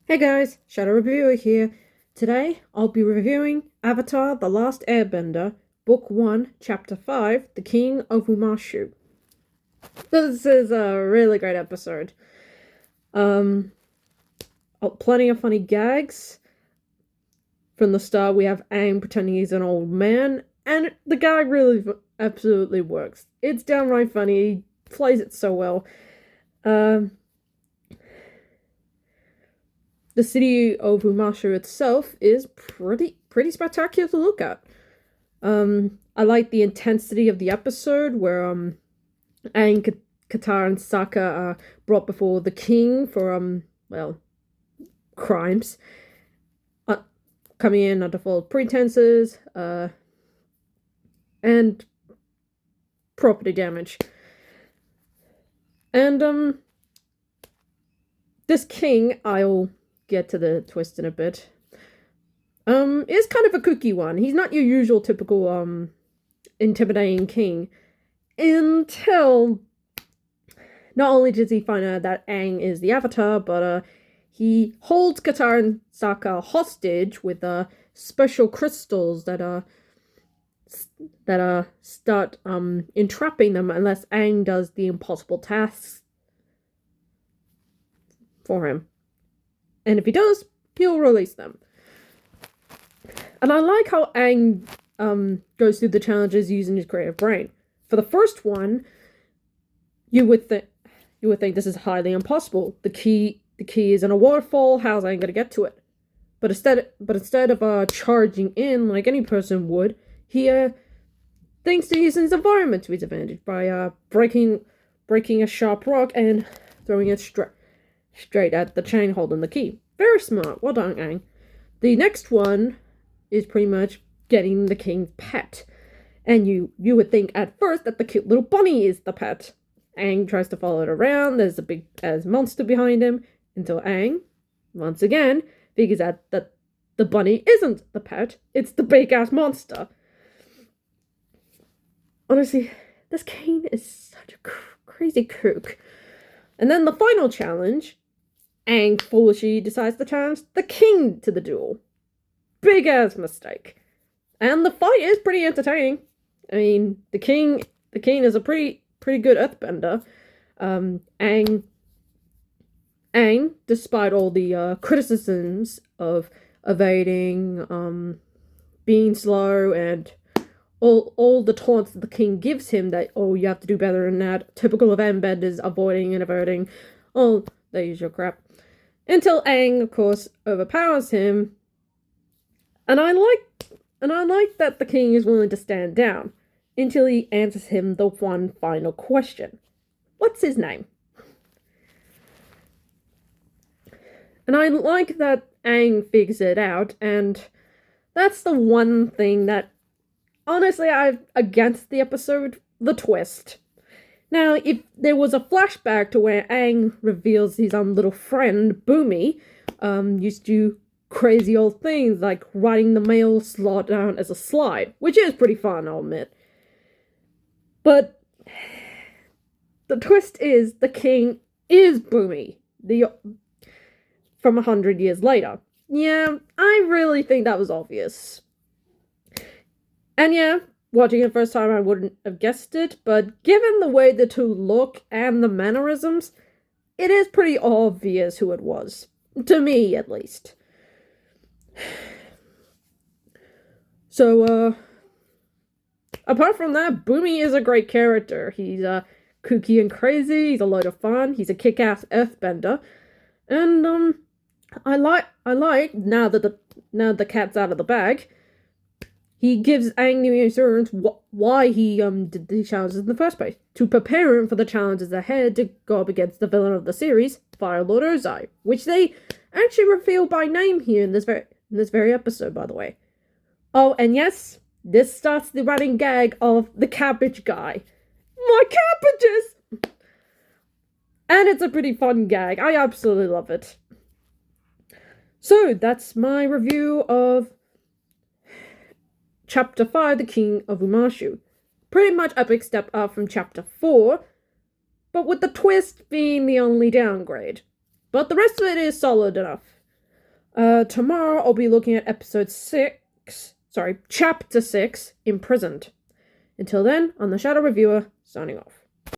Hey guys, Shadow Reviewer here. Today I'll be reviewing Avatar: The Last Airbender, Book 1, Chapter 5, The King of Omashu. This is a really great episode. Um, Plenty of funny gags. From the start, we have Aang pretending he's an old man, and the gag really absolutely works. It's downright funny. He plays it so well. Um, the city of Omashu itself is pretty spectacular to look at. I like the intensity of the episode where Aang, Katara, and Sokka are brought before the king for crimes, uh, coming in under false pretenses, and property damage. And this king, I'll get to the twist in a bit, is kind of a kooky one. He's not your usual typical intimidating king until not only does he find out that Aang is the Avatar, but he holds Katara and Sokka hostage with special crystals that start entrapping them unless Aang does the impossible tasks for him. And if he does, he'll release them. And I like how Aang goes through the challenges using his creative brain. For the first one, you would think this is highly impossible. The key is in a waterfall. How's Aang gonna get to it? But instead of charging in like any person would, he thinks to use his environment to his advantage by breaking a sharp rock and throwing it straight at the chain holding the key. Very smart. Well done, Aang. The next one is pretty much getting the king's pet. And you would think at first that the cute little bunny is the pet. Aang tries to follow it around. There's a big ass monster behind him until Aang, once again, figures out that the bunny isn't the pet. It's the big ass monster. Honestly, this king is such a crazy kook. And then the final challenge, Aang foolishly decides to challenge the king to the duel. Big ass mistake. And the fight is pretty entertaining. I mean, the king is a pretty good earthbender. Aang, despite all the criticisms of evading, being slow, and all the taunts that the king gives him that, oh, you have to do better than that, typical of Airbenders, avoiding and averting, all the usual crap. Until Aang, of course, overpowers him. And I like that the king is willing to stand down until he answers him the one final question. What's his name? And I like that Aang figures it out, and that's the one thing that, honestly, I'm against the episode, the twist. Now, if there was a flashback to where Aang reveals his little friend, Boomy, used to crazy old things like writing the mail slot down as a slide, which is pretty fun, I'll admit. But the twist is the king is Boomy, from 100 years later. Yeah, I really think that was obvious. And yeah, watching it the first time I wouldn't have guessed it, but given the way the two look and the mannerisms, it is pretty obvious who it was. To me, at least. So, apart from that, Boomy is a great character. He's kooky and crazy, he's a load of fun, he's a kick-ass earthbender, and I like now that the cat's out of the bag, he gives Aang the assurance why he did the challenges in the first place, to prepare him for the challenges ahead to go up against the villain of the series, Fire Lord Ozai, which they actually reveal by name here in this very episode, by the way. Oh, and yes, this starts the running gag of the cabbage guy. My cabbages! And it's a pretty fun gag. I absolutely love it. So, that's my review of Chapter 5, The King of Omashu. Pretty much a big step up from Chapter 4, but with the twist being the only downgrade. But the rest of it is solid enough. Tomorrow I'll be looking at chapter 6, Imprisoned. Until then, I'm the Shadow Reviewer, signing off.